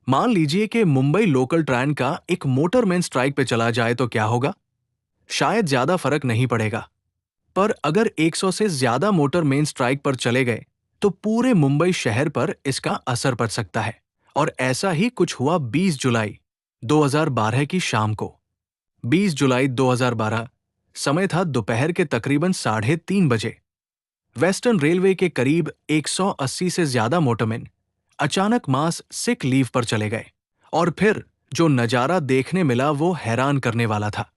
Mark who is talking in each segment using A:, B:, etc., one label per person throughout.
A: मान लीजिए कि मुंबई लोकल ट्रेन का एक मोटरमैन स्ट्राइक पे चला जाए तो क्या होगा? शायद ज्यादा फर्क नहीं पड़ेगा। पर अगर 100 से ज्यादा मोटरमैन स्ट्राइक पर चले गए तो पूरे मुंबई शहर पर इसका असर पड़ सकता है। और ऐसा ही कुछ हुआ 20 जुलाई 2012 की शाम को। 20 जुलाई 2012, समय था दोपहर के तकरीबन 3:30 बजे। वेस्टर्न रेलवे के करीब 180 से ज्यादा मोटरमैन अचानक मास सिक लीव पर चले गए। और फिर जो नजारा देखने मिला वो हैरान करने वाला था।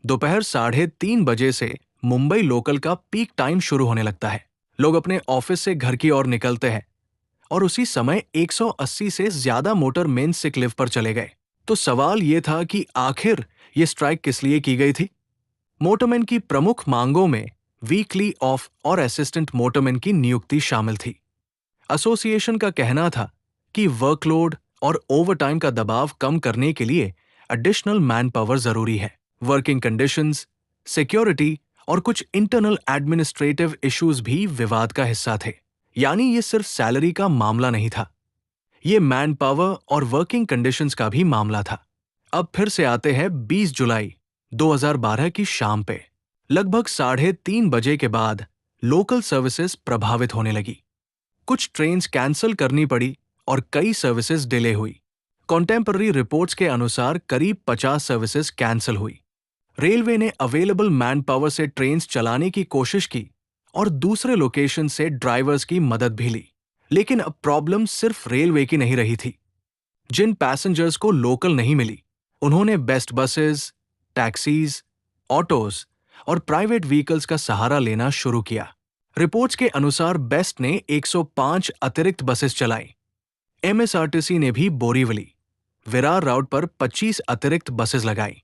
A: दोपहर 3:30 बजे से मुंबई लोकल का पीक टाइम शुरू होने लगता है। लोग अपने ऑफिस से घर की ओर निकलते हैं और उसी समय 180 से ज्यादा मोटरमैन सिक लीव पर चले गए। तो सवाल ये था कि आखिर ये स्ट्राइक किस लिए की गई थी? मोटरमैन की प्रमुख मांगों में वीकली ऑफ और असिस्टेंट मोटरमैन की नियुक्ति शामिल थी। एसोसिएशन का कहना था कि वर्कलोड और ओवरटाइम का दबाव कम करने के लिए एडिशनल मैन पावर जरूरी है। वर्किंग कंडीशंस, सिक्योरिटी और कुछ इंटरनल एडमिनिस्ट्रेटिव इश्यूज भी विवाद का हिस्सा थे। यानी ये सिर्फ सैलरी का मामला नहीं था, ये मैन पावर और वर्किंग कंडीशंस का भी मामला था। अब फिर से आते हैं 20 जुलाई 2012 की शाम पे। लगभग 3:30 बजे के बाद लोकल सर्विसेज प्रभावित होने लगी। कुछ ट्रेन्स कैंसिल करनी पड़ी और कई सर्विसेज डिले हुई। कॉन्टेम्पररी रिपोर्ट्स के अनुसार करीब 50 सर्विसेज कैंसिल हुई। रेलवे ने अवेलेबल मैन पावर से ट्रेन्स चलाने की कोशिश की और दूसरे लोकेशन से ड्राइवर्स की मदद भी ली। लेकिन अब प्रॉब्लम सिर्फ रेलवे की नहीं रही थी। जिन पैसेंजर्स को लोकल नहीं मिली, उन्होंने बेस्ट बसेस, टैक्सीज, ऑटोज और प्राइवेट व्हीकल्स का सहारा लेना शुरू किया। रिपोर्ट्स के अनुसार बेस्ट ने 105 अतिरिक्त बसेस चलाई। एमएसआरटीसी ने भी बोरीवली, विरार राउट पर 25 अतिरिक्त बसेस लगाई।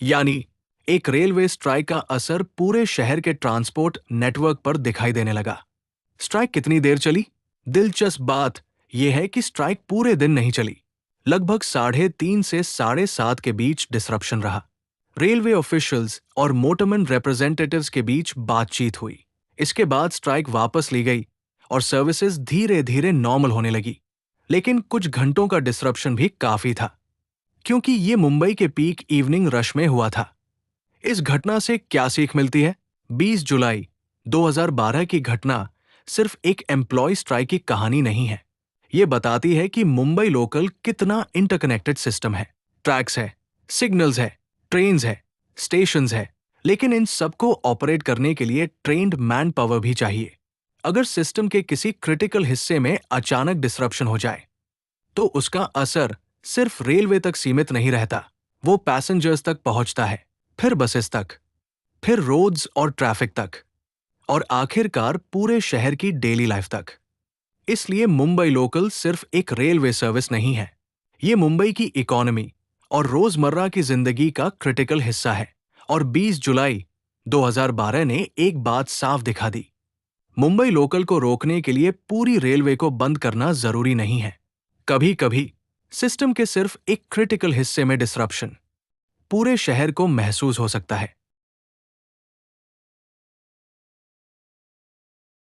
A: यानी एक रेलवे स्ट्राइक का असर पूरे शहर के ट्रांसपोर्ट नेटवर्क पर दिखाई देने लगा। स्ट्राइक कितनी देर चली? दिलचस्प बात यह है कि स्ट्राइक पूरे दिन नहीं चली। लगभग 3:30 से 7:30 के बीच डिसरप्शन रहा। रेलवे ऑफिशियल्स और मोटरमैन रिप्रेजेंटेटिव्स के बीच बातचीत हुई। इसके बाद स्ट्राइक वापस ली गई और सर्विसेज धीरे धीरे नॉर्मल होने लगी। लेकिन कुछ घंटों का डिसरप्शन भी काफी था, क्योंकि ये मुंबई के पीक इवनिंग रश में हुआ था। इस घटना से क्या सीख मिलती है? 20 जुलाई 2012 की घटना सिर्फ एक एम्प्लॉय स्ट्राइक की कहानी नहीं है। ये बताती है कि मुंबई लोकल कितना इंटरकनेक्टेड सिस्टम है। ट्रैक्स है, सिग्नल्स है, ट्रेन्स है, स्टेशंस है, लेकिन इन सबको ऑपरेट करने के लिए ट्रेन्ड मैन पावर भी चाहिए। अगर सिस्टम के किसी क्रिटिकल हिस्से में अचानक डिसरप्शन हो जाए तो उसका असर सिर्फ रेलवे तक सीमित नहीं रहता, वो पैसेंजर्स तक पहुंचता है, फिर बसेस तक, फिर रोड्स और ट्रैफिक तक, और आखिरकार पूरे शहर की डेली लाइफ तक। इसलिए मुंबई लोकल सिर्फ एक रेलवे सर्विस नहीं है, ये मुंबई की इकोनॉमी और रोजमर्रा की जिंदगी का क्रिटिकल हिस्सा है। और 20 जुलाई 2012 ने एक बात साफ दिखा दी, मुंबई लोकल को रोकने के लिए पूरी रेलवे को बंद करना जरूरी नहीं है। कभी कभी सिस्टम के सिर्फ एक क्रिटिकल हिस्से में डिसरप्शन पूरे शहर को महसूस हो सकता है।